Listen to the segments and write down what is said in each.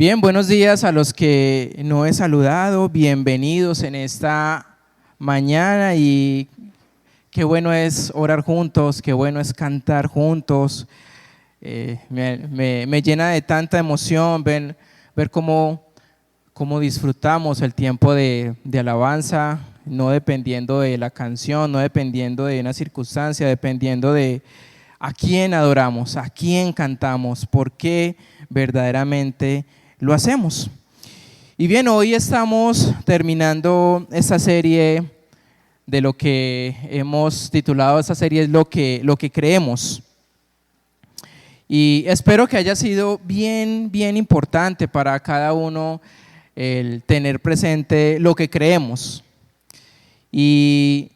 Bien, buenos días a los que no he saludado, bienvenidos en esta mañana y qué bueno es orar juntos, qué bueno es cantar juntos. Me llena de tanta emoción ver cómo disfrutamos el tiempo de alabanza, no dependiendo de la canción, no dependiendo de una circunstancia, dependiendo de a quién adoramos, a quién cantamos, por qué verdaderamente lo hacemos. Y bien, hoy estamos terminando esta serie de lo que hemos titulado, esta serie es lo que creemos. Y espero que haya sido bien importante para cada uno el tener presente lo que creemos. Y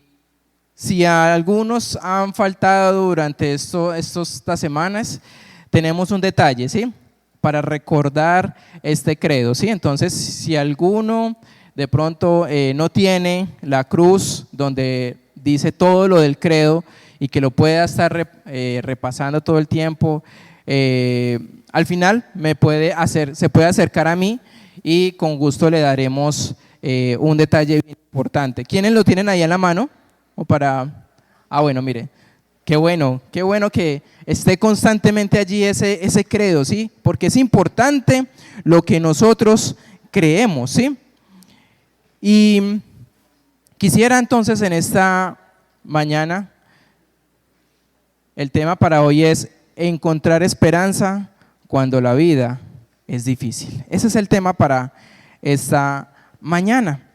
si a algunos han faltado durante estas semanas, tenemos un detalle, ¿sí? Para recordar este credo, ¿sí? Entonces, si alguno de pronto no tiene la cruz donde dice todo lo del credo y que lo pueda estar repasando todo el tiempo, al final se puede acercar a mí y con gusto le daremos un detalle bien importante. ¿Quiénes lo tienen ahí en la mano? Bueno, mire. Qué bueno que esté constantemente allí ese credo, ¿sí? Porque es importante lo que nosotros creemos, ¿sí? Y quisiera entonces en esta mañana, el tema para hoy es encontrar esperanza cuando la vida es difícil. Ese es el tema para esta mañana.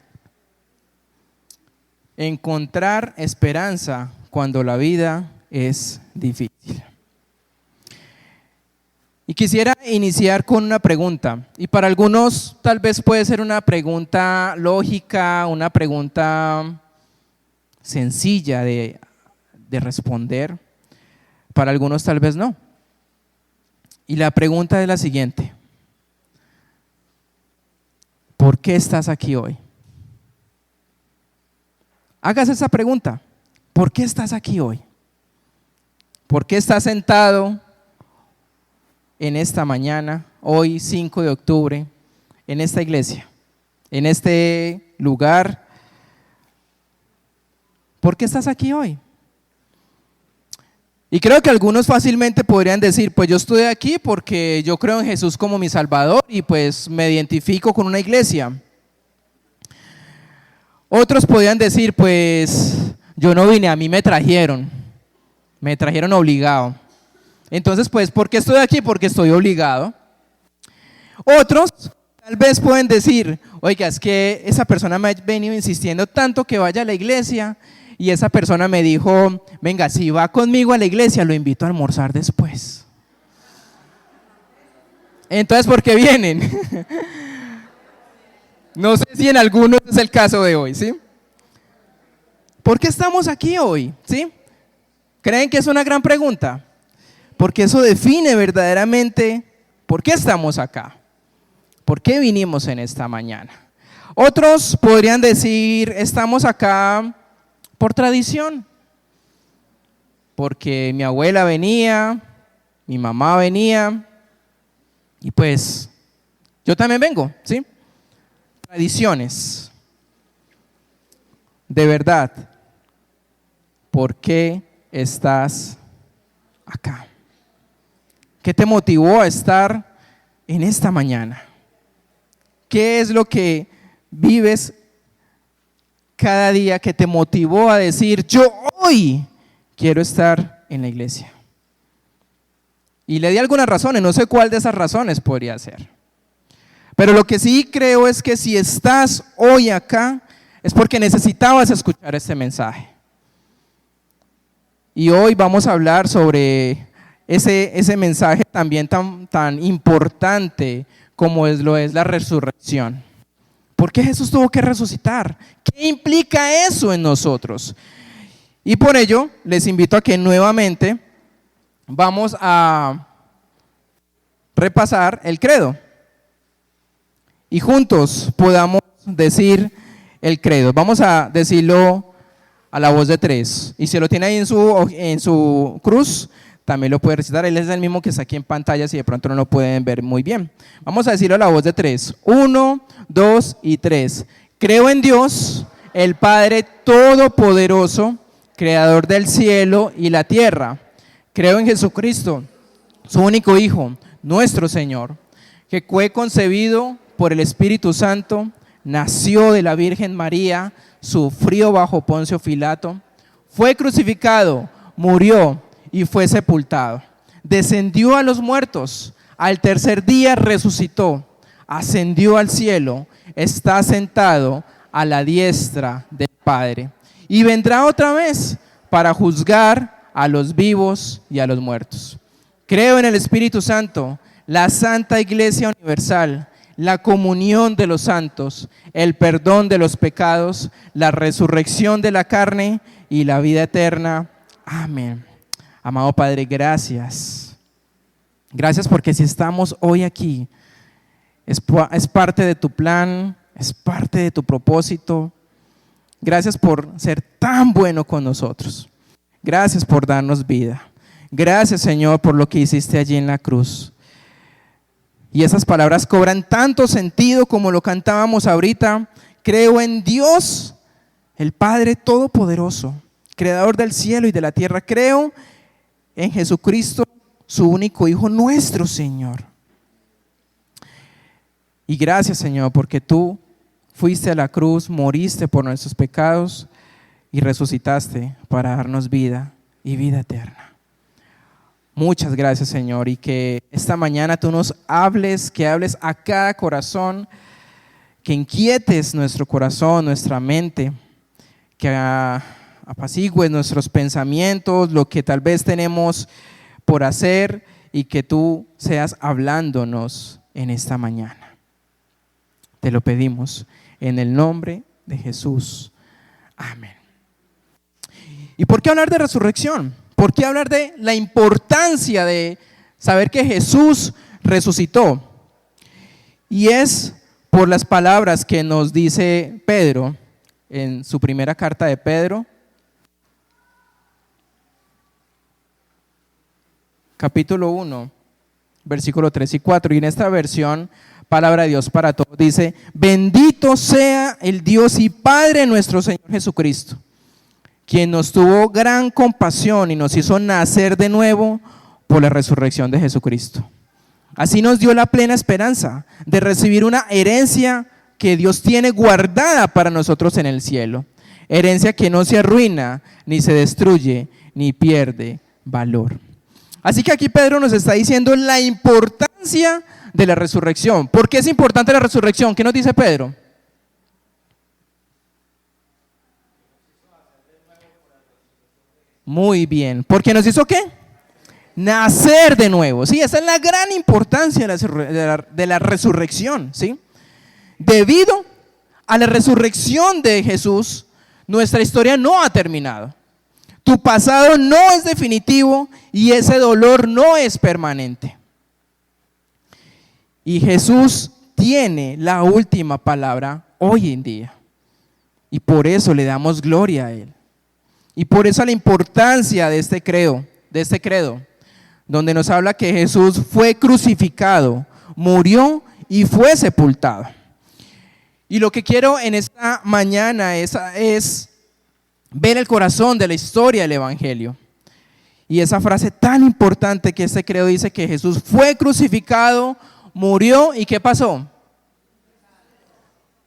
Encontrar esperanza cuando la vida es difícil. Y quisiera iniciar con una pregunta, y para algunos tal vez puede ser una pregunta lógica, una pregunta sencilla de responder, para algunos tal vez no. Y la pregunta es la siguiente: ¿por qué estás aquí hoy? Hágase esa pregunta. ¿Por qué estás aquí hoy? ¿Por qué estás sentado en esta mañana, hoy 5 de octubre, en esta iglesia, en este lugar? ¿Por qué estás aquí hoy? Y creo que algunos fácilmente podrían decir, pues yo estoy aquí porque yo creo en Jesús como mi Salvador y pues me identifico con una iglesia. Otros podrían decir, pues yo no vine, a mí me trajeron obligado. Entonces, pues, ¿por qué estoy aquí? Porque estoy obligado. Otros tal vez pueden decir, oiga, es que esa persona me ha venido insistiendo tanto que vaya a la iglesia y esa persona me dijo, venga, si va conmigo a la iglesia, lo invito a almorzar después. Entonces, ¿por qué vienen? No sé si en algunos es el caso de hoy, ¿sí? ¿Por qué estamos aquí hoy? ¿Sí? ¿Creen que es una gran pregunta? Porque eso define verdaderamente por qué estamos acá, por qué vinimos en esta mañana. Otros podrían decir, estamos acá por tradición, porque mi abuela venía, mi mamá venía, y pues yo también vengo, ¿sí? Tradiciones. De verdad, ¿por qué estás acá? ¿Qué te motivó a estar en esta mañana? ¿Qué es lo que vives cada día que te motivó a decir, yo hoy quiero estar en la iglesia? Y le di algunas razones, no sé cuál de esas razones podría ser. Pero lo que sí creo es que si estás hoy acá, es porque necesitabas escuchar este mensaje. Y hoy vamos a hablar sobre ese mensaje también tan importante como lo es la resurrección. ¿Por qué Jesús tuvo que resucitar? ¿Qué implica eso en nosotros? Y por ello les invito a que nuevamente vamos a repasar el credo y juntos podamos decir el credo. Vamos a decirlo a la voz de 3. Y si lo tiene ahí en su cruz, también lo puede recitar. Él es el mismo que está aquí en pantalla si de pronto no lo pueden ver muy bien. Vamos a decirlo a la voz de 3. 1, 2 y 3. Creo en Dios, el Padre Todopoderoso, Creador del cielo y la tierra. Creo en Jesucristo, su único Hijo, nuestro Señor, que fue concebido por el Espíritu Santo, nació de la Virgen María, sufrió bajo Poncio Pilato, fue crucificado, murió y fue sepultado. Descendió a los muertos, al tercer día resucitó, ascendió al cielo, está sentado a la diestra del Padre y vendrá otra vez para juzgar a los vivos y a los muertos. Creo en el Espíritu Santo, la Santa Iglesia Universal, la comunión de los santos, el perdón de los pecados, la resurrección de la carne y la vida eterna. Amén. Amado Padre, gracias. Gracias porque si estamos hoy aquí, es parte de tu plan, es parte de tu propósito. Gracias por ser tan bueno con nosotros. Gracias por darnos vida. Gracias, Señor, por lo que hiciste allí en la cruz. Y esas palabras cobran tanto sentido como lo cantábamos ahorita. Creo en Dios, el Padre Todopoderoso, Creador del cielo y de la tierra. Creo en Jesucristo, su único Hijo, nuestro Señor. Y gracias, Señor, porque tú fuiste a la cruz, moriste por nuestros pecados y resucitaste para darnos vida y vida eterna. Muchas gracias, Señor, y que esta mañana tú nos hables, que hables a cada corazón, que inquietes nuestro corazón, nuestra mente, que apacigües nuestros pensamientos, lo que tal vez tenemos por hacer y que tú seas hablándonos en esta mañana. Te lo pedimos en el nombre de Jesús. Amén. ¿Y por qué hablar de resurrección? ¿Por qué hablar de la importancia de saber que Jesús resucitó? Y es por las palabras que nos dice Pedro en su primera carta de Pedro, capítulo 1, versículo 3 y 4. Y en esta versión, Palabra de Dios para todos, dice: bendito sea el Dios y Padre de nuestro Señor Jesucristo, quien nos tuvo gran compasión y nos hizo nacer de nuevo por la resurrección de Jesucristo. Así nos dio la plena esperanza de recibir una herencia que Dios tiene guardada para nosotros en el cielo. Herencia que no se arruina, ni se destruye, ni pierde valor. Así que aquí Pedro nos está diciendo la importancia de la resurrección. ¿Por qué es importante la resurrección? ¿Qué nos dice Pedro? Muy bien. ¿Por qué nos hizo qué? Nacer de nuevo. Sí, esa es la gran importancia de la resurrección. ¿Sí? Debido a la resurrección de Jesús, nuestra historia no ha terminado. Tu pasado no es definitivo y ese dolor no es permanente. Y Jesús tiene la última palabra hoy en día. Y por eso le damos gloria a Él. Y por eso la importancia de este credo, donde nos habla que Jesús fue crucificado, murió y fue sepultado. Y lo que quiero en esta mañana es ver el corazón de la historia del Evangelio. Y esa frase tan importante que este credo dice que Jesús fue crucificado, murió y ¿qué pasó?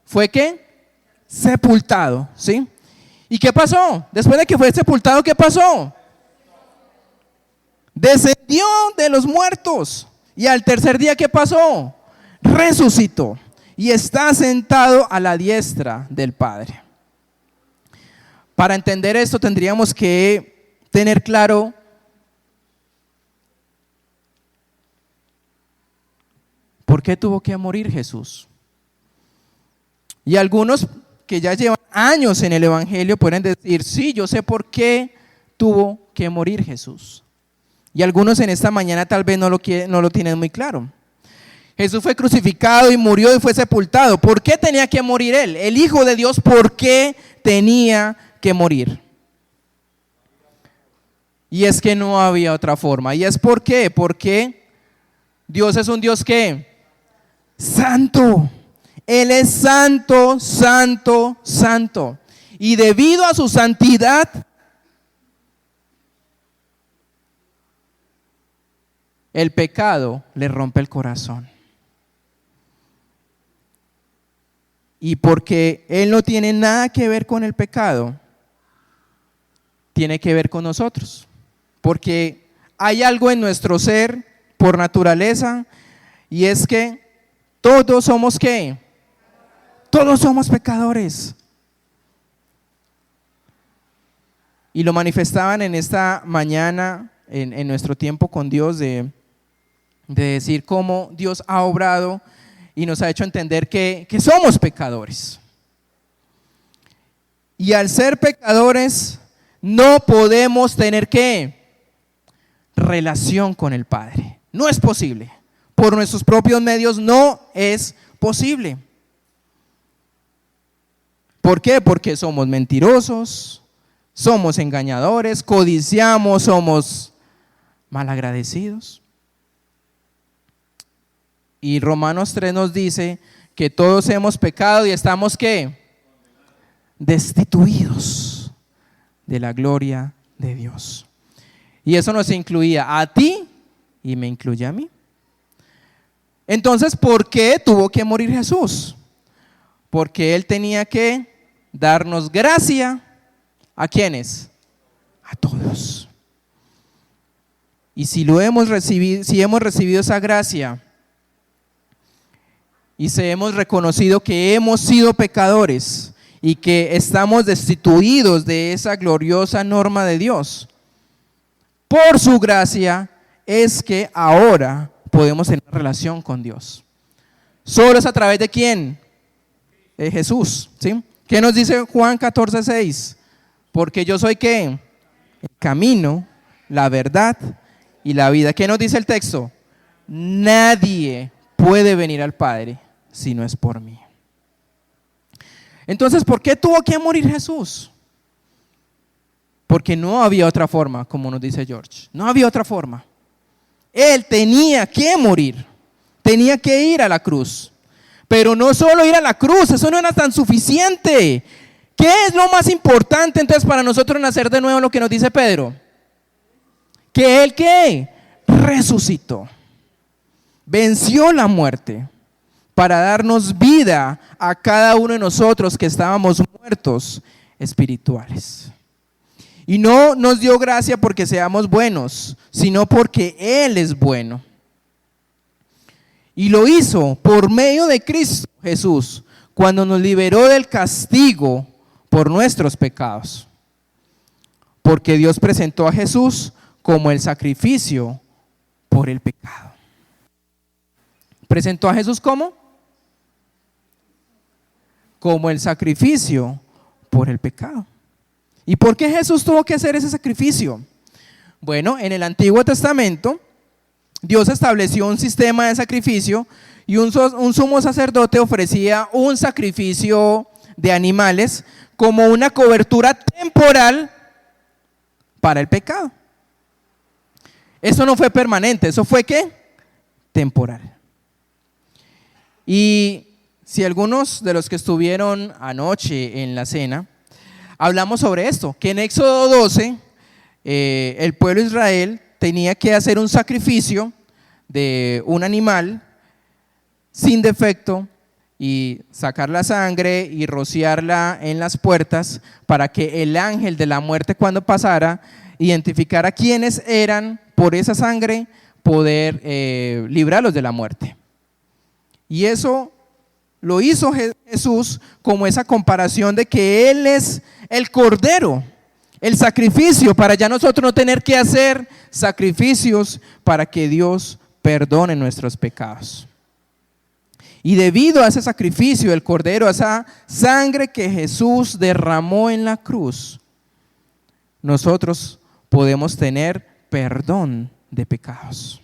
¿Fue qué? Sepultado, ¿sí? ¿Y qué pasó? Después de que fue sepultado, ¿qué pasó? Descendió de los muertos. Y al tercer día, ¿qué pasó? Resucitó. Y está sentado a la diestra del Padre. Para entender esto tendríamos que tener claro por qué tuvo que morir Jesús. Y algunos que ya llevan años en el Evangelio pueden decir: sí, yo sé por qué tuvo que morir Jesús. Y algunos en esta mañana tal vez no lo tienen muy claro. Jesús fue crucificado y murió y fue sepultado. ¿Por qué tenía que morir Él? El Hijo de Dios, ¿por qué tenía que morir? Y es que no había otra forma. ¿Y es por qué? Porque Dios es un Dios que santo. Él es santo, santo, santo. Y debido a su santidad, el pecado le rompe el corazón. Y porque Él no tiene nada que ver con el pecado, tiene que ver con nosotros. Porque hay algo en nuestro ser por naturaleza, y es que todos somos ¿qué? Todos somos pecadores. Y lo manifestaban en esta mañana, en nuestro tiempo con Dios, de decir cómo Dios ha obrado y nos ha hecho entender que somos pecadores. Y al ser pecadores, no podemos tener ¿qué? Relación con el Padre. No es posible. Por nuestros propios medios no es posible. ¿Por qué? Porque somos mentirosos, somos engañadores, codiciamos, somos malagradecidos. Y Romanos 3 nos dice que todos hemos pecado y estamos ¿qué? Destituidos de la gloria de Dios. Y eso nos incluía a ti y me incluye a mí. Entonces, ¿por qué tuvo que morir Jesús? Porque Él tenía que darnos gracia. ¿A quiénes? A todos. Y si lo hemos recibido, si hemos recibido esa gracia y si hemos reconocido que hemos sido pecadores y que estamos destituidos de esa gloriosa norma de Dios, por su gracia es que ahora podemos tener relación con Dios. ¿Solo es a través de quién? De Jesús, ¿sí? ¿Qué nos dice Juan 14:6? Porque yo soy ¿qué? El camino, la verdad y la vida. ¿Qué nos dice el texto? Nadie puede venir al Padre si no es por mí. Entonces, ¿por qué tuvo que morir Jesús? Porque no había otra forma, como nos dice George. No había otra forma. Él tenía que morir. Tenía que ir a la cruz. Pero no solo ir a la cruz, eso no era tan suficiente. ¿Qué es lo más importante entonces para nosotros nacer de nuevo, lo que nos dice Pedro? Que Él ¿qué? Resucitó. Venció la muerte para darnos vida a cada uno de nosotros que estábamos muertos espirituales. Y no nos dio gracia porque seamos buenos, sino porque Él es bueno. Y lo hizo por medio de Cristo Jesús, cuando nos liberó del castigo por nuestros pecados. Porque Dios presentó a Jesús como el sacrificio por el pecado. ¿Presentó a Jesús cómo? Como el sacrificio por el pecado. ¿Y por qué Jesús tuvo que hacer ese sacrificio? Bueno, en el Antiguo Testamento, Dios estableció un sistema de sacrificio y un sumo sacerdote ofrecía un sacrificio de animales como una cobertura temporal para el pecado. Eso no fue permanente, eso fue ¿qué? Temporal. Y si algunos de los que estuvieron anoche en la cena, hablamos sobre esto, que en Éxodo 12 el pueblo de Israel tenía que hacer un sacrificio de un animal sin defecto y sacar la sangre y rociarla en las puertas para que el ángel de la muerte, cuando pasara, identificara quiénes eran por esa sangre, poder librarlos de la muerte. Y eso lo hizo Jesús como esa comparación de que Él es el Cordero, el sacrificio, para ya nosotros no tener que hacer sacrificios para que Dios perdone nuestros pecados. Y debido a ese sacrificio del Cordero, a esa sangre que Jesús derramó en la cruz, nosotros podemos tener perdón de pecados.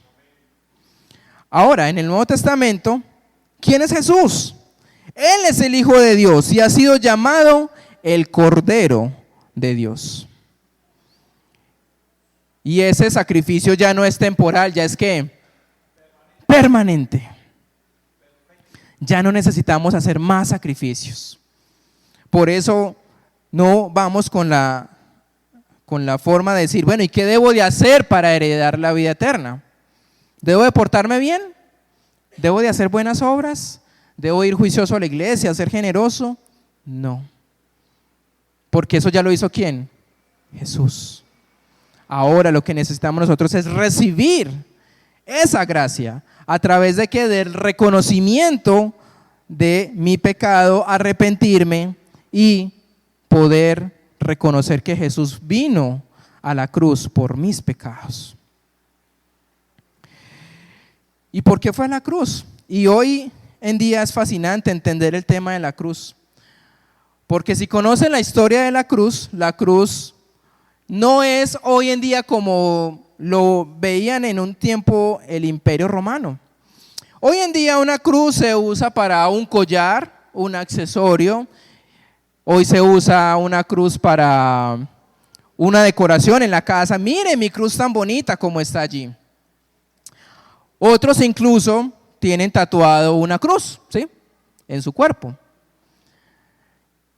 Ahora, en el Nuevo Testamento, ¿quién es Jesús? Él es el Hijo de Dios y ha sido llamado el Cordero de Dios. Y ese sacrificio ya no es temporal, ya es que permanente. Ya no necesitamos hacer más sacrificios. Por eso no vamos con la forma de decir, bueno, ¿y qué debo de hacer para heredar la vida eterna? ¿Debo de portarme bien? ¿Debo de hacer buenas obras? ¿Debo ir juicioso a la iglesia, ser generoso? No. Porque eso ya lo hizo ¿quién? Jesús. Ahora lo que necesitamos nosotros es recibir esa gracia. ¿A través de qué? Del reconocimiento de mi pecado, arrepentirme y poder reconocer que Jesús vino a la cruz por mis pecados. ¿Y por qué fue a la cruz? Y hoy en día es fascinante entender el tema de la cruz. Porque si conocen la historia de la cruz no es hoy en día como lo veían en un tiempo el Imperio Romano. Hoy en día una cruz se usa para un collar, un accesorio. Hoy se usa una cruz para una decoración en la casa. Mire mi cruz tan bonita como está allí. Otros incluso tienen tatuado una cruz, ¿sí? En su cuerpo.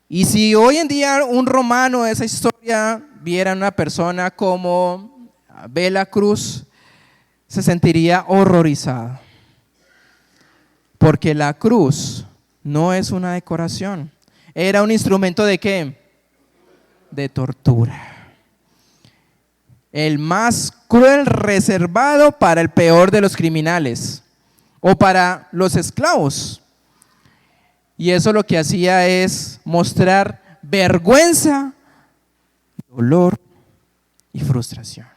Y si hoy en día un romano de esa historia viera a una persona como ve la cruz, se sentiría horrorizado. Porque la cruz no es una decoración. Era un instrumento ¿de qué? De tortura. El más cruel, reservado para el peor de los criminales o para los esclavos. Y eso lo que hacía es mostrar vergüenza, dolor y frustración.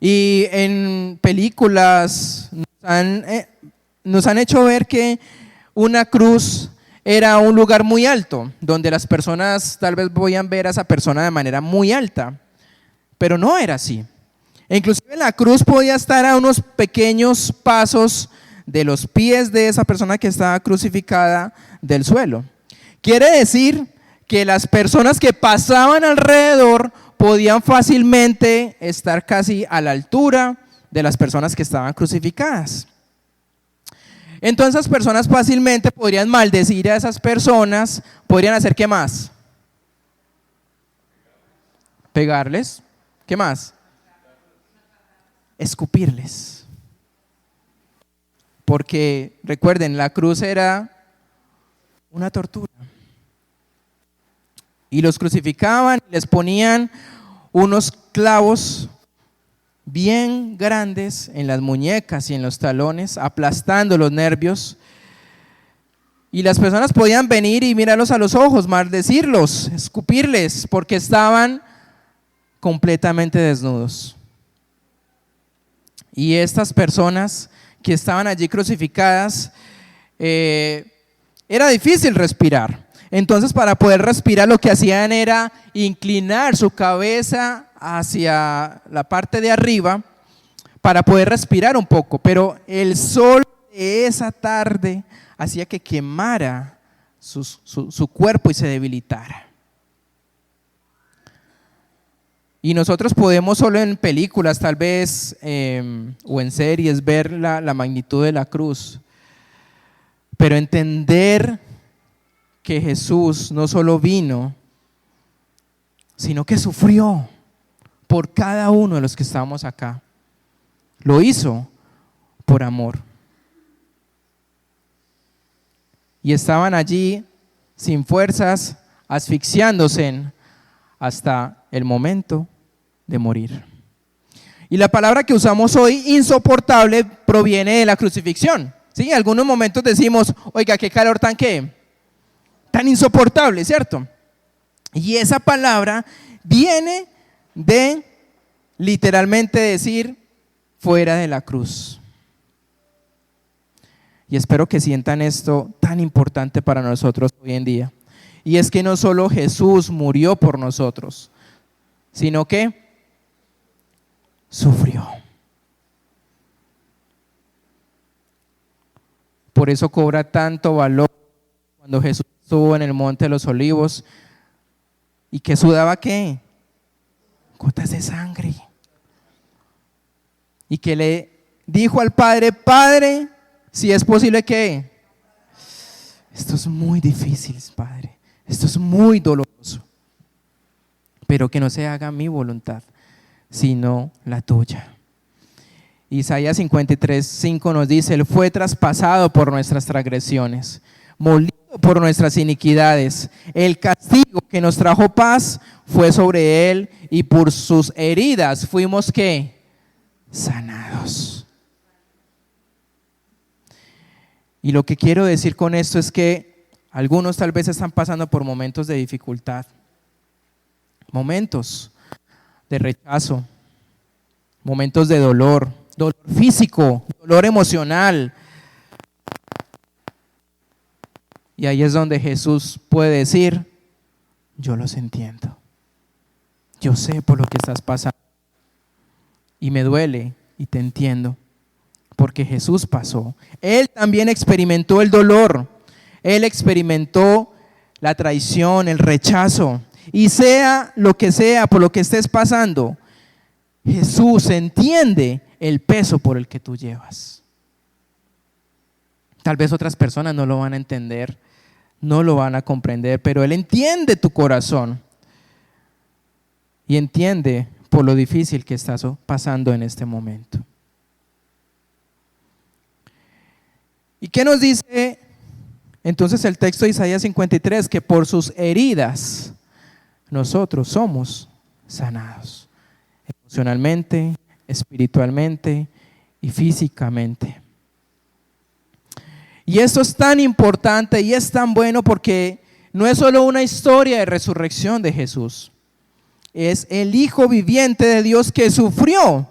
Y en películas nos han hecho ver que una cruz era un lugar muy alto, donde las personas tal vez podían ver a esa persona de manera muy alta, pero no era así. E inclusive la cruz podía estar a unos pequeños pasos de los pies de esa persona que estaba crucificada del suelo. Quiere decir que las personas que pasaban alrededor podían fácilmente estar casi a la altura de las personas que estaban crucificadas. Entonces las personas fácilmente podrían maldecir a esas personas, podrían hacer ¿qué más? Pegarles, ¿qué más? Escupirles. Porque recuerden, la cruz era una tortura. Y los crucificaban, les ponían unos clavos bien grandes en las muñecas y en los talones, aplastando los nervios. Y las personas podían venir y mirarlos a los ojos, maldecirlos, escupirles, porque estaban completamente desnudos. Y estas personas que estaban allí crucificadas, era difícil respirar. Entonces, para poder respirar, lo que hacían era inclinar su cabeza hacia la parte de arriba para poder respirar un poco, pero el sol de esa tarde hacía que quemara su cuerpo y se debilitara. Y nosotros podemos solo en películas tal vez o en series ver la magnitud de la cruz, pero entender que Jesús no solo vino, sino que sufrió por cada uno de los que estamos acá. Lo hizo por amor. Y estaban allí sin fuerzas, asfixiándose hasta el momento de morir. Y la palabra que usamos hoy, insoportable, proviene de la crucifixión. ¿Sí? En algunos momentos decimos, oiga, qué calor tan insoportable, ¿cierto? Y esa palabra viene de literalmente decir fuera de la cruz. Y espero que sientan esto tan importante para nosotros hoy en día. Y es que no solo Jesús murió por nosotros, sino que sufrió. Por eso cobra tanto valor cuando Jesús estuvo en el Monte de los Olivos y que sudaba ¿qué? gotas de sangre. Y que le dijo al Padre: Padre, si es posible que... Esto es muy difícil, Padre. Esto es muy doloroso. Pero que no se haga mi voluntad, sino la tuya. Isaías 53:5 nos dice: Él fue traspasado por nuestras transgresiones, molido por nuestras iniquidades. El castigo que nos trajo paz fue sobre Él, y por sus heridas fuimos ¿qué? Sanados. Y lo que quiero decir con esto es que algunos tal vez están pasando por momentos de dificultad, momentos de rechazo, momentos de dolor físico, dolor emocional. Y ahí es donde Jesús puede decir: yo los entiendo, yo sé por lo que estás pasando y me duele y te entiendo, porque Jesús pasó. Él también experimentó el dolor, Él experimentó la traición, el rechazo, y sea lo que sea por lo que estés pasando, Jesús entiende el peso por el que tú llevas. Tal vez otras personas no lo van a entender, no lo van a comprender, pero Él entiende tu corazón y entiende por lo difícil que estás pasando en este momento. ¿Y qué nos dice entonces el texto de Isaías 53? Que por sus heridas nosotros somos sanados, emocionalmente, espiritualmente y físicamente. Y esto es tan importante y es tan bueno porque no es solo una historia de resurrección de Jesús, es el Hijo viviente de Dios que sufrió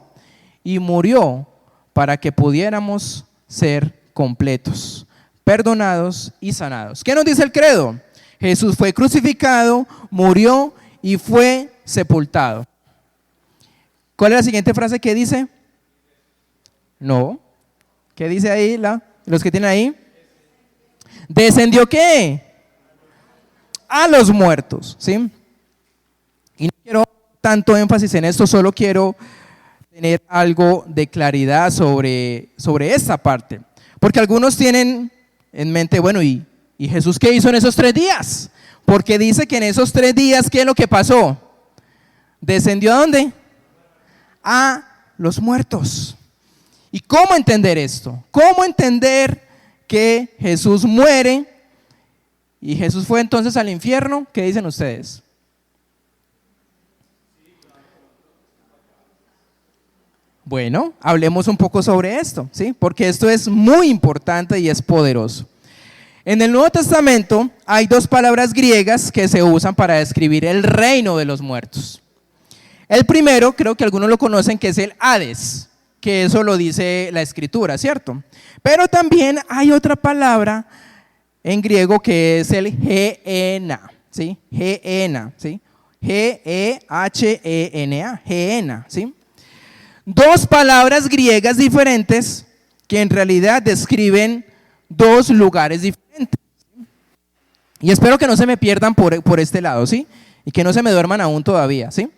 y murió para que pudiéramos ser completos, perdonados y sanados. ¿Qué nos dice el credo? Jesús fue crucificado, murió y fue sepultado. ¿Cuál es la siguiente frase que dice? No. ¿Qué dice ahí? Los que tienen ahí. ¿Descendió qué? A los muertos, ¿sí? Y no quiero tanto énfasis en esto, solo quiero tener algo de claridad sobre esta parte. Porque algunos tienen en mente, bueno, ¿y Jesús qué hizo en esos 3 días? Porque dice que en esos 3 días, ¿qué es lo que pasó? ¿Descendió a dónde? A los muertos. ¿Y cómo entender esto? ¿Cómo entender que Jesús muere y Jesús fue entonces al infierno? ¿Qué dicen ustedes? Bueno, hablemos un poco sobre esto, ¿sí? Porque esto es muy importante y es poderoso. En el Nuevo Testamento hay 2 palabras griegas que se usan para describir el reino de los muertos. El primero, creo que algunos lo conocen, que es el Hades, que eso lo dice la Escritura, ¿cierto? Pero también hay otra palabra en griego que es el Gehenna, ¿sí? Gehenna, ¿sí? G-E-H-E-N-A, Gehenna, ¿sí? 2 palabras griegas diferentes que en realidad describen 2 lugares diferentes. Y espero que no se me pierdan por este lado, ¿sí? Y que no se me duerman aún todavía, ¿sí?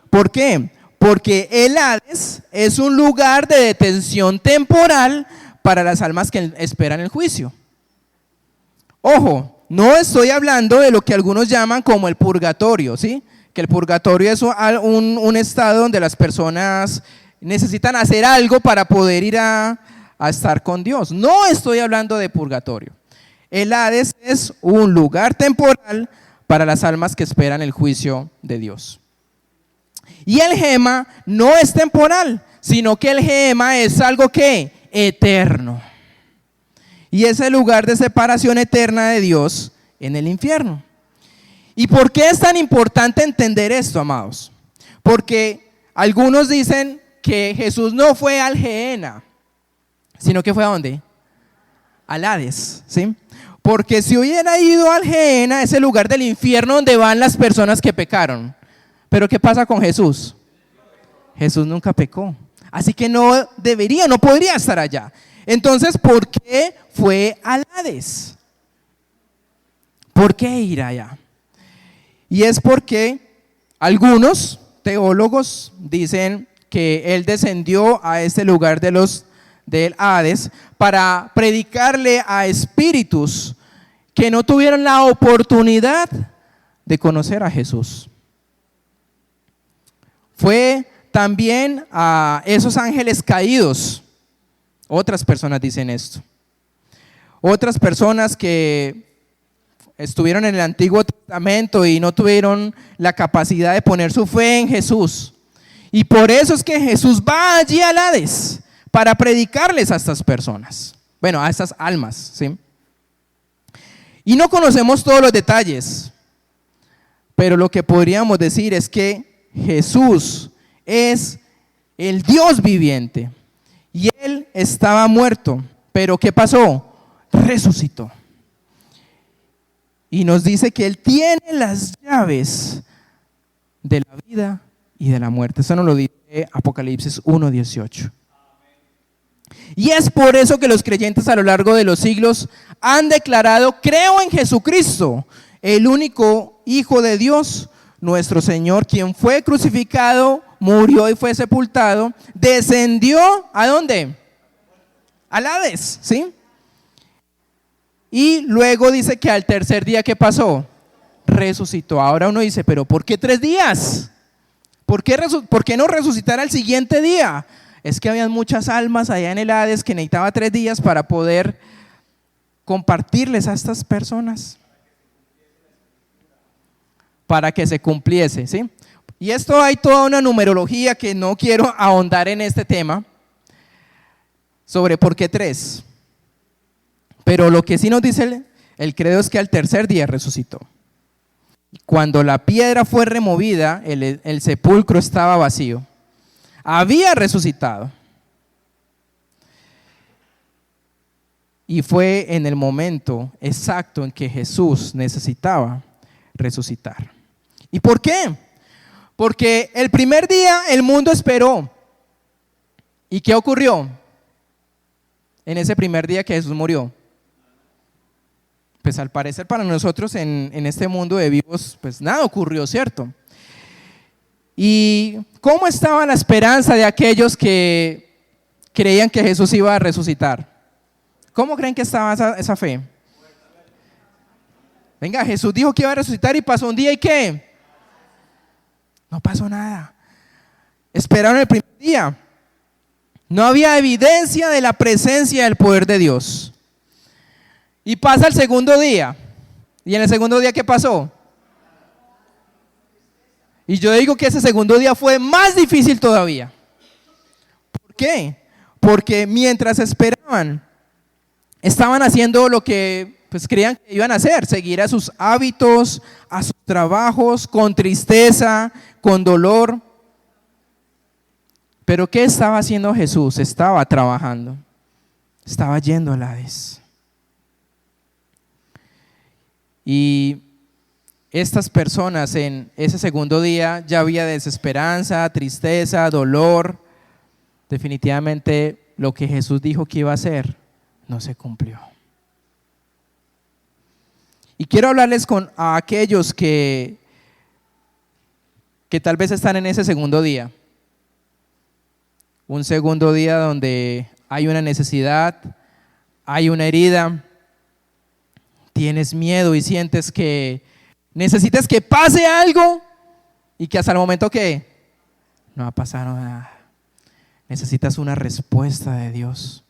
¿Por qué? Porque el Hades es un lugar de detención temporal para las almas que esperan el juicio. Ojo, no estoy hablando de lo que algunos llaman como el purgatorio, ¿sí? Que el purgatorio es un estado donde las personas necesitan hacer algo para poder ir a estar con Dios. No estoy hablando de purgatorio. El Hades es un lugar temporal para las almas que esperan el juicio de Dios. Y el Gema no es temporal, sino que el Gema es algo que eterno. Y es el lugar de separación eterna de Dios en el infierno. ¿Y por qué es tan importante entender esto, amados? Porque algunos dicen que Jesús no fue al Gehenna, sino que fue ¿a dónde? Al Hades, ¿sí? Porque si hubiera ido al Gehenna, es el lugar del infierno donde van las personas que pecaron. Pero ¿qué pasa con Jesús? Jesús nunca pecó, así que no podría estar allá. Entonces, ¿por qué fue al Hades? ¿Por qué ir allá? Y es porque algunos teólogos dicen que él descendió a este lugar del Hades para predicarle a espíritus que no tuvieron la oportunidad de conocer a Jesús. Fue también a esos ángeles caídos. Otras personas dicen esto. Otras personas que estuvieron en el Antiguo Testamento y no tuvieron la capacidad de poner su fe en Jesús. Y por eso es que Jesús va allí al Hades para predicarles a estas personas. Bueno, a estas almas, ¿sí? Y no conocemos todos los detalles, pero lo que podríamos decir es que Jesús es el Dios viviente y Él estaba muerto, pero ¿qué pasó? Resucitó. Y nos dice que Él tiene las llaves de la vida y de la muerte. Eso nos lo dice Apocalipsis 1:18. Y es por eso que los creyentes a lo largo de los siglos han declarado: creo en Jesucristo, el único Hijo de Dios, nuestro Señor, quien fue crucificado, murió y fue sepultado, descendió ¿a dónde? Al Hades, ¿sí? Y luego dice que al tercer día, ¿qué pasó? Resucitó. Ahora uno dice, ¿pero por qué 3 días? ¿Por qué no resucitar al siguiente día? Es que habían muchas almas allá en el Hades que necesitaba 3 días para poder compartirles a estas personas. Para que se cumpliese, ¿sí? Y esto hay toda una numerología que no quiero ahondar en este tema sobre por qué 3. Pero lo que sí nos dice el credo es que al tercer día resucitó. Cuando la piedra fue removida, el sepulcro estaba vacío. Había resucitado. Y fue en el momento exacto en que Jesús necesitaba resucitar. ¿Y por qué? Porque el primer día el mundo esperó. ¿Y qué ocurrió en ese primer día que Jesús murió? Pues al parecer para nosotros en este mundo de vivos, pues nada ocurrió, ¿cierto? ¿Y cómo estaba la esperanza de aquellos que creían que Jesús iba a resucitar? ¿Cómo creen que estaba esa fe? Venga, Jesús dijo que iba a resucitar y pasó un día, ¿y qué? No pasó nada. Esperaron el primer día. No había evidencia de la presencia del poder de Dios. Y pasa el segundo día. ¿Y en el segundo día qué pasó? Y yo digo que ese segundo día fue más difícil todavía. ¿Por qué? Porque mientras esperaban, estaban haciendo lo que pues creían que iban a hacer, seguir a sus hábitos, a sus trabajos, con tristeza, con dolor. Pero ¿qué estaba haciendo Jesús? Estaba trabajando, estaba yendo al Hades. Y estas personas en ese segundo día ya había desesperanza, tristeza, dolor. Definitivamente lo que Jesús dijo que iba a hacer no se cumplió. Y quiero hablarles a aquellos que tal vez están en ese segundo día. Un segundo día donde hay una necesidad, hay una herida, tienes miedo y sientes que necesitas que pase algo y que hasta el momento que no ha pasado nada. Necesitas una respuesta de Dios.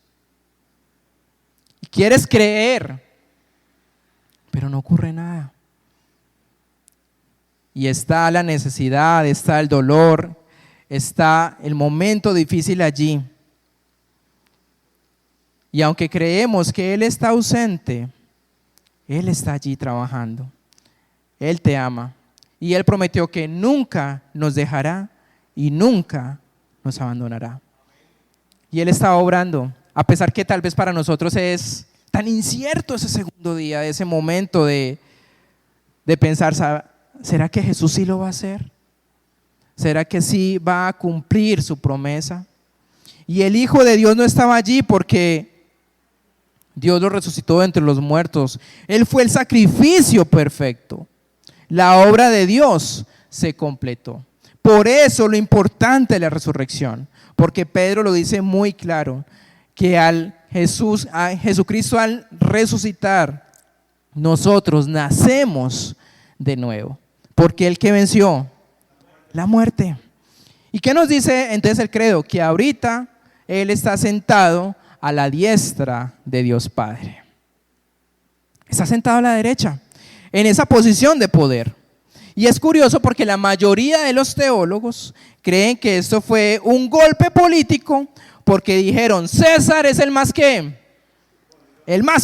Y quieres creer, pero no ocurre nada. Y está la necesidad, está el dolor, está el momento difícil allí. Y aunque creemos que Él está ausente, Él está allí trabajando. Él te ama. Y Él prometió que nunca nos dejará y nunca nos abandonará. Y Él está obrando, a pesar que tal vez para nosotros es tan incierto ese segundo día, ese momento de pensar, ¿será que Jesús sí lo va a hacer? ¿Será que sí va a cumplir su promesa? Y el Hijo de Dios no estaba allí porque Dios lo resucitó de entre los muertos. Él fue el sacrificio perfecto. La obra de Dios se completó. Por eso lo importante de la resurrección, porque Pedro lo dice muy claro, que a Jesucristo al resucitar, nosotros nacemos de nuevo, porque el que venció la muerte. ¿Y qué nos dice entonces el credo? Que ahorita Él está sentado a la diestra de Dios Padre. Está sentado a la derecha, en esa posición de poder. Y es curioso porque la mayoría de los teólogos creen que esto fue un golpe político porque dijeron, César es el más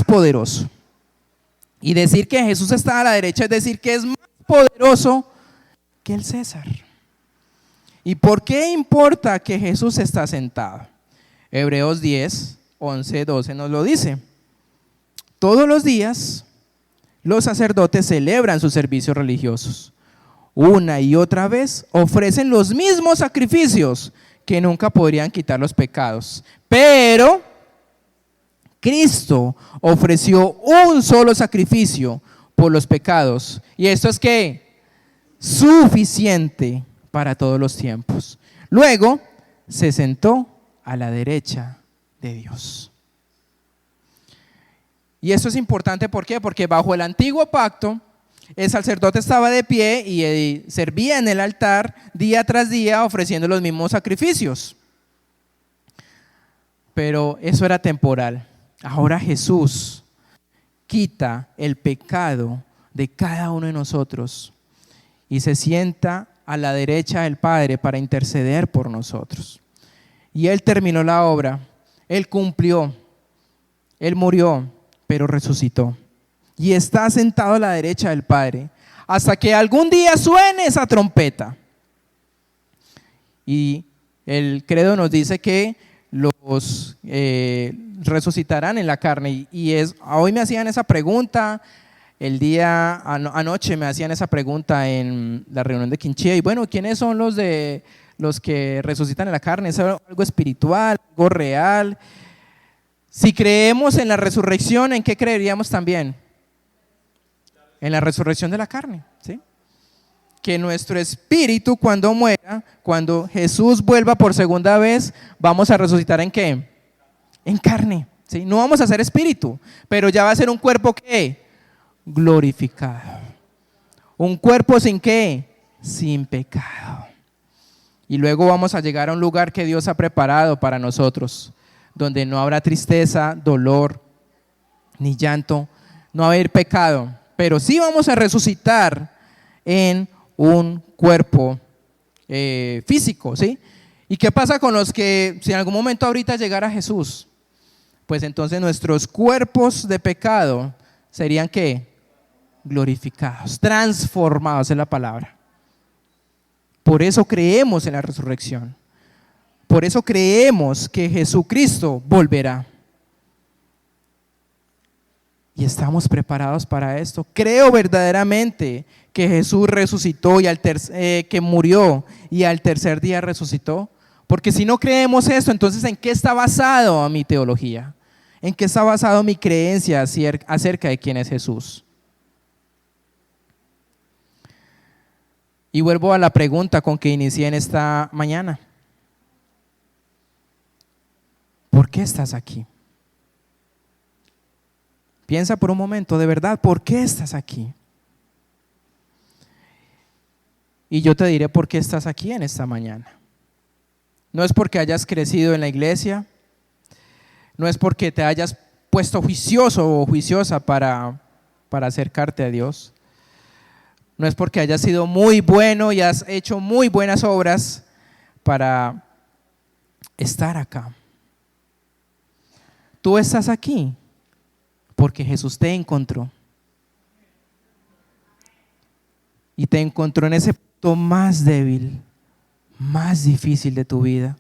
poderoso. Y decir que Jesús está a la derecha es decir que es más poderoso que el César. ¿Y por qué importa que Jesús está sentado? Hebreos 10, 11, 12 nos lo dice. Todos los días los sacerdotes celebran sus servicios religiosos. Una y otra vez ofrecen los mismos sacrificios que nunca podrían quitar los pecados. Pero Cristo ofreció un solo sacrificio por los pecados. Y esto es que suficiente para todos los tiempos. Luego se sentó a la derecha de Dios. Y esto es importante, ¿por qué? Porque bajo el antiguo pacto, el sacerdote estaba de pie y servía en el altar día tras día ofreciendo los mismos sacrificios. Pero eso era temporal. Ahora Jesús quita el pecado de cada uno de nosotros y se sienta a la derecha del Padre para interceder por nosotros. Y Él terminó la obra, Él cumplió, Él murió, pero resucitó. Y está sentado a la derecha del Padre hasta que algún día suene esa trompeta. Y el credo nos dice que los resucitarán en la carne. Hoy me hacían esa pregunta, anoche me hacían esa pregunta en la reunión de Quinchía. Y bueno, ¿quiénes son los que resucitan en la carne? ¿Es algo espiritual, algo real? Si creemos en la resurrección, ¿en qué creeríamos también? En la resurrección de la carne, ¿sí? Que nuestro espíritu cuando muera, cuando Jesús vuelva por segunda vez, vamos a resucitar ¿en qué? En carne, ¿sí? No vamos a ser espíritu, pero ya va a ser un cuerpo ¿qué? Glorificado. Un cuerpo sin ¿qué? Sin pecado. Y luego vamos a llegar a un lugar que Dios ha preparado para nosotros, donde no habrá tristeza, dolor, ni llanto, no va a haber pecado. Pero sí vamos a resucitar en un cuerpo físico, ¿sí? ¿Y qué pasa con los que, si en algún momento ahorita llegara Jesús? Pues entonces nuestros cuerpos de pecado serían ¿qué? Glorificados, transformados es la palabra. Por eso creemos en la resurrección. Por eso creemos que Jesucristo volverá. Y estamos preparados para esto. Creo verdaderamente que Jesús resucitó que murió y al tercer día resucitó. Porque si no creemos esto, entonces ¿en qué está basado mi teología? ¿En qué está basado mi creencia acerca de quién es Jesús? Y vuelvo a la pregunta con que inicié en esta mañana. ¿Por qué estás aquí? Piensa por un momento, de verdad, ¿por qué estás aquí? Y yo te diré por qué estás aquí en esta mañana. No es porque hayas crecido en la iglesia, no es porque te hayas puesto juicioso o juiciosa para acercarte a Dios, no es porque hayas sido muy bueno y has hecho muy buenas obras para estar acá. Tú estás aquí porque Jesús te encontró. Y te encontró en ese punto más débil, más difícil de tu vida.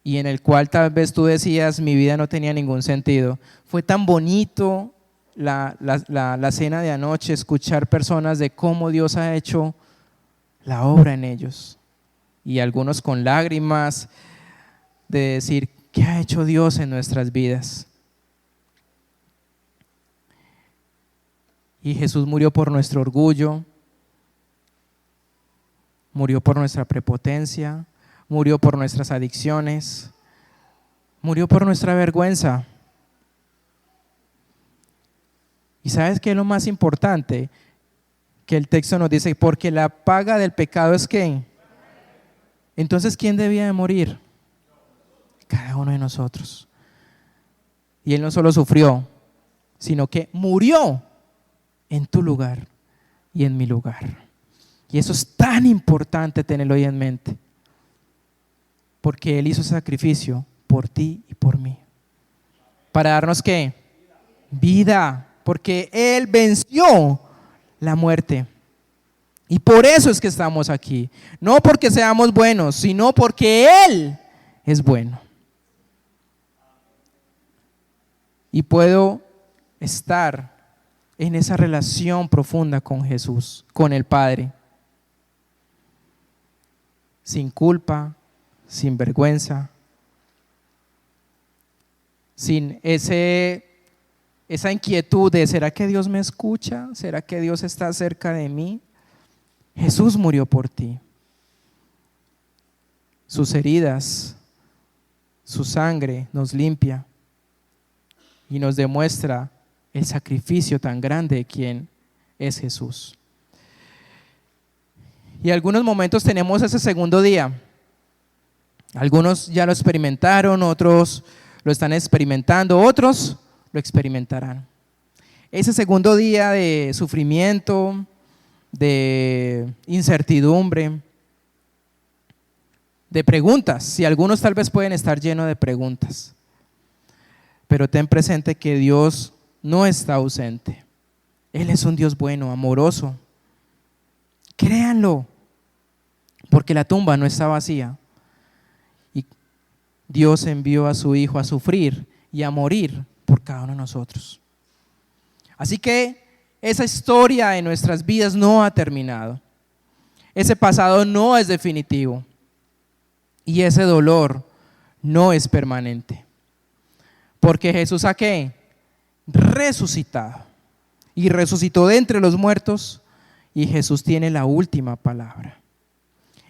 Y en el cual tal vez tú decías, mi vida no tenía ningún sentido. Fue tan bonito la cena de anoche, escuchar personas de cómo Dios ha hecho la obra en ellos. Y algunos con lágrimas de decir, ¿qué ha hecho Dios en nuestras vidas? Y Jesús murió por nuestro orgullo. murió por nuestra prepotencia, murió por nuestras adicciones, murió por nuestra vergüenza. ¿Y sabes qué es lo más importante? Que el texto nos dice, porque la paga del pecado es ¿qué? Entonces, ¿quién debía de morir? Cada uno de nosotros. Y Él no solo sufrió, sino que murió en tu lugar y en mi lugar. Y eso es tan importante tenerlo hoy en mente, porque Él hizo ese sacrificio por ti y por mí. ¿Para darnos qué? Vida, porque Él venció la muerte. Y por eso es que estamos aquí. No porque seamos buenos, sino porque Él es bueno. Y puedo estar en esa relación profunda con Jesús, con el Padre. Sin culpa, sin vergüenza, sin esa inquietud de ¿será que Dios me escucha? ¿Será que Dios está cerca de mí? Jesús murió por ti. Sus heridas, su sangre nos limpia y nos demuestra el sacrificio tan grande de quien es Jesús. Y algunos momentos tenemos ese segundo día. Algunos ya lo experimentaron, otros lo están experimentando, otros lo experimentarán. Ese segundo día de sufrimiento, de incertidumbre, de preguntas. Si algunos tal vez pueden estar llenos de preguntas, pero ten presente que Dios no está ausente. Él es un Dios bueno, amoroso. Créanlo, porque la tumba no está vacía. Y Dios envió a su Hijo a sufrir y a morir por cada uno de nosotros. Así que esa historia de nuestras vidas no ha terminado. Ese pasado no es definitivo. Y ese dolor no es permanente. Porque Jesús ¿a qué? Resucitado. Y resucitó de entre los muertos. Y Jesús tiene la última palabra.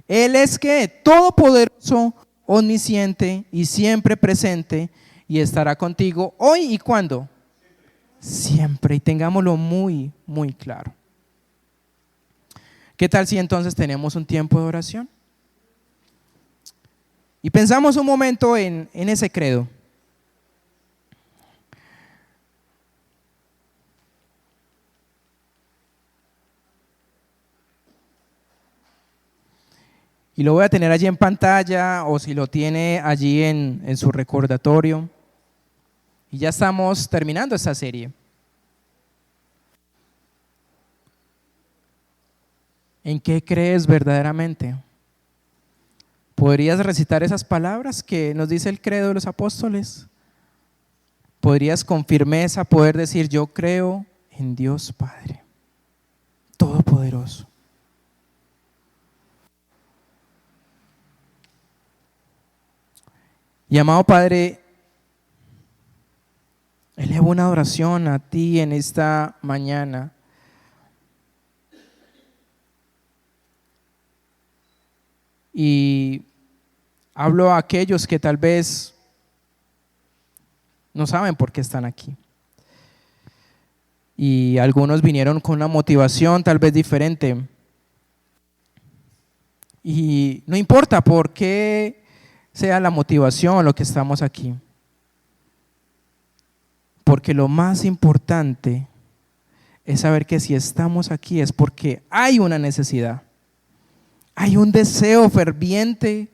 Él es ¿qué? Todopoderoso, omnisciente y siempre presente. Y estará contigo hoy y ¿cuándo? Siempre. Y tengámoslo muy, muy claro. ¿Qué tal si entonces tenemos un tiempo de oración? Y pensamos un momento en ese credo. Y lo voy a tener allí en pantalla o si lo tiene allí en su recordatorio. Y ya estamos terminando esta serie. ¿En qué crees verdaderamente? ¿Podrías recitar esas palabras que nos dice el credo de los apóstoles? ¿Podrías con firmeza poder decir yo creo en Dios Padre Todopoderoso? Y amado Padre, elevo una oración a ti en esta mañana. Y hablo a aquellos que tal vez no saben por qué están aquí. Y algunos vinieron con una motivación tal vez diferente. Y no importa por qué sea la motivación lo que estamos aquí. Porque lo más importante es saber que si estamos aquí es porque hay una necesidad. Hay un deseo ferviente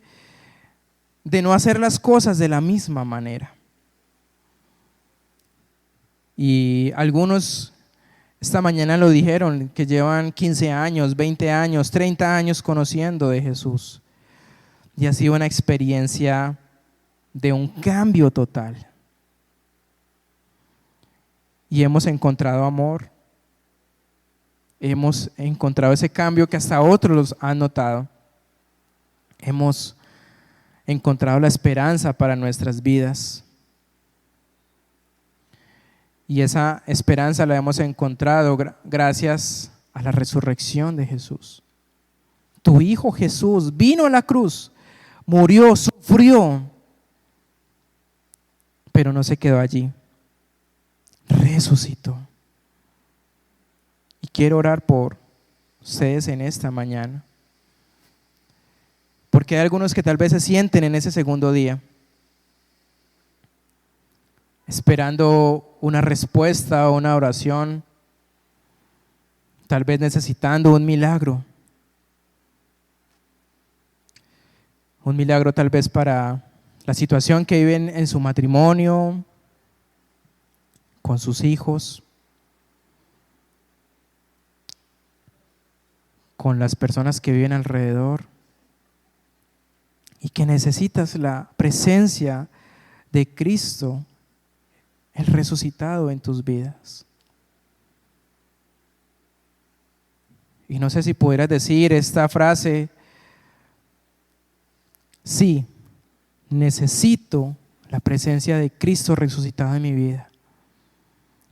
de no hacer las cosas de la misma manera. Y algunos esta mañana lo dijeron, que llevan 15 años, 20 años, 30 años conociendo de Jesús. Y ha sido una experiencia de un cambio total. Y hemos encontrado amor. Hemos encontrado ese cambio que hasta otros los han notado. Hemos encontrado la esperanza para nuestras vidas. Y esa esperanza la hemos encontrado gracias a la resurrección de Jesús. Tu Hijo Jesús vino a la cruz, murió, sufrió, pero no se quedó allí, resucitó. Y quiero orar por ustedes en esta mañana, porque hay algunos que tal vez se sienten en ese segundo día, esperando una respuesta o una oración, tal vez necesitando un milagro tal vez para la situación que viven en su matrimonio, con sus hijos, con las personas que viven alrededor, y que necesitas la presencia de Cristo, el resucitado, en tus vidas. Y no sé si pudieras decir esta frase: sí, necesito la presencia de Cristo resucitado en mi vida.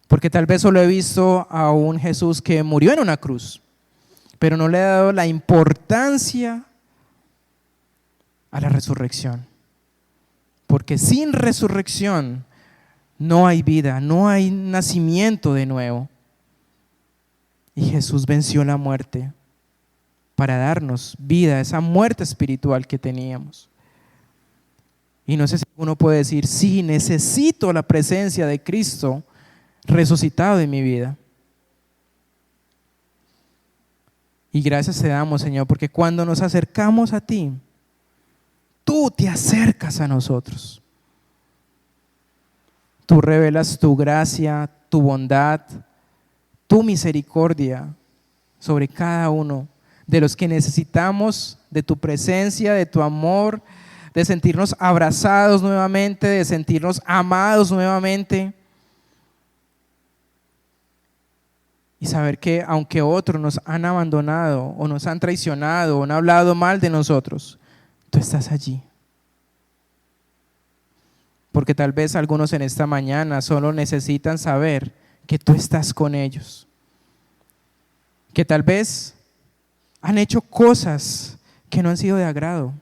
Porque tal vez solo he visto a un Jesús que murió en una cruz, pero no le he dado la importancia a la resurrección. Porque sin resurrección no hay vida, no hay nacimiento de nuevo. Y Jesús venció la muerte para darnos vida, esa muerte espiritual que teníamos. Y no sé si uno puede decir: sí, necesito la presencia de Cristo resucitado en mi vida. Y gracias te damos, Señor, porque cuando nos acercamos a ti, tú te acercas a nosotros. Tú revelas tu gracia, tu bondad, tu misericordia sobre cada uno de los que necesitamos de tu presencia, de tu amor, de sentirnos abrazados nuevamente, de sentirnos amados nuevamente. Y saber que aunque otros nos han abandonado o nos han traicionado o han hablado mal de nosotros, tú estás allí. Porque tal vez algunos en esta mañana solo necesitan saber que tú estás con ellos. Que tal vez han hecho cosas que no han sido de agrado.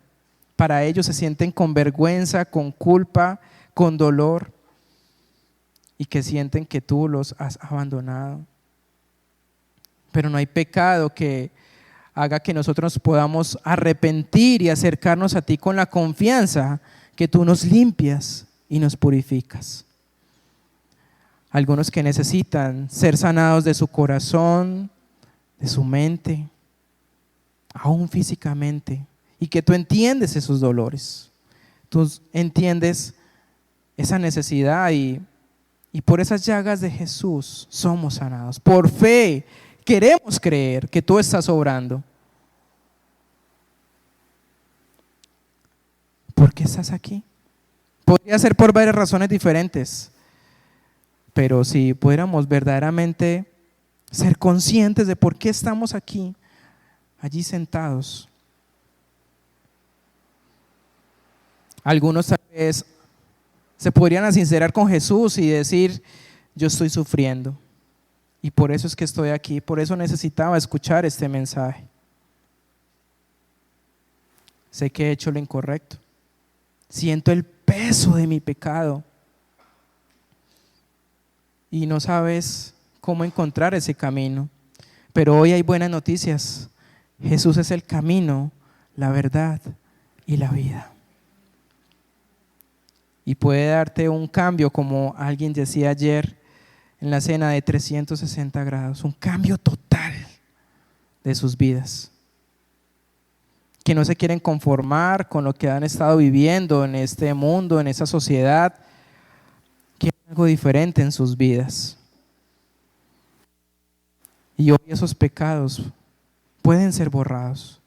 Para ellos se sienten con vergüenza, con culpa, con dolor, y que sienten que tú los has abandonado. Pero no hay pecado que haga que nosotros podamos arrepentir y acercarnos a ti con la confianza que tú nos limpias y nos purificas. Algunos que necesitan ser sanados de su corazón, de su mente, aún físicamente, y que tú entiendes esos dolores, tú entiendes esa necesidad, y por esas llagas de Jesús somos sanados. Por fe queremos creer que tú estás obrando. ¿Por qué estás aquí? Podría ser por varias razones diferentes, pero si pudiéramos verdaderamente ser conscientes de por qué estamos aquí, allí sentados. Algunos tal vez se podrían sincerar con Jesús y decir: yo estoy sufriendo y por eso es que estoy aquí, por eso necesitaba escuchar este mensaje. Sé que he hecho lo incorrecto, siento el peso de mi pecado y no sabes cómo encontrar ese camino. Pero hoy hay buenas noticias. Jesús es el camino, la verdad y la vida. Y puede darte un cambio, como alguien decía ayer en la cena, de 360 grados, un cambio total de sus vidas. Que no se quieren conformar con lo que han estado viviendo en este mundo, en esta sociedad. Quieren algo diferente en sus vidas. Y hoy esos pecados pueden ser borrados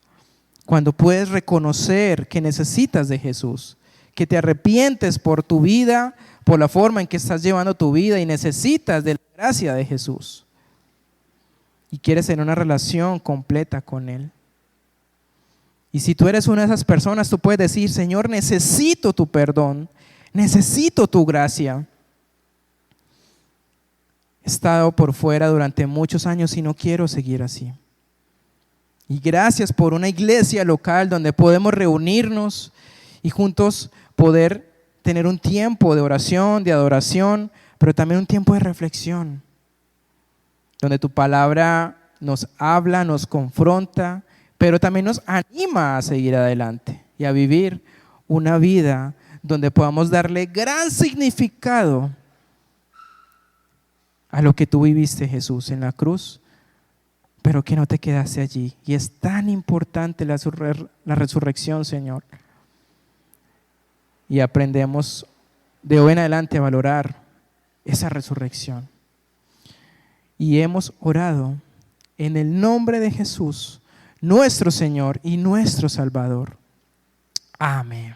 cuando puedes reconocer que necesitas de Jesús, que te arrepientes por tu vida, por la forma en que estás llevando tu vida, y necesitas de la gracia de Jesús y quieres tener una relación completa con Él. Y si tú eres una de esas personas, tú puedes decir: Señor, necesito tu perdón, necesito tu gracia. He estado por fuera durante muchos años y no quiero seguir así. Y gracias por una iglesia local donde podemos reunirnos y juntos poder tener un tiempo de oración, de adoración, pero también un tiempo de reflexión, donde tu palabra nos habla, nos confronta, pero también nos anima a seguir adelante y a vivir una vida donde podamos darle gran significado a lo que tú viviste, Jesús, en la cruz, pero que no te quedaste allí. Y es tan importante la resurrección, Señor. Y aprendemos de hoy en adelante a valorar esa resurrección. Y hemos orado en el nombre de Jesús, nuestro Señor y nuestro Salvador. Amén.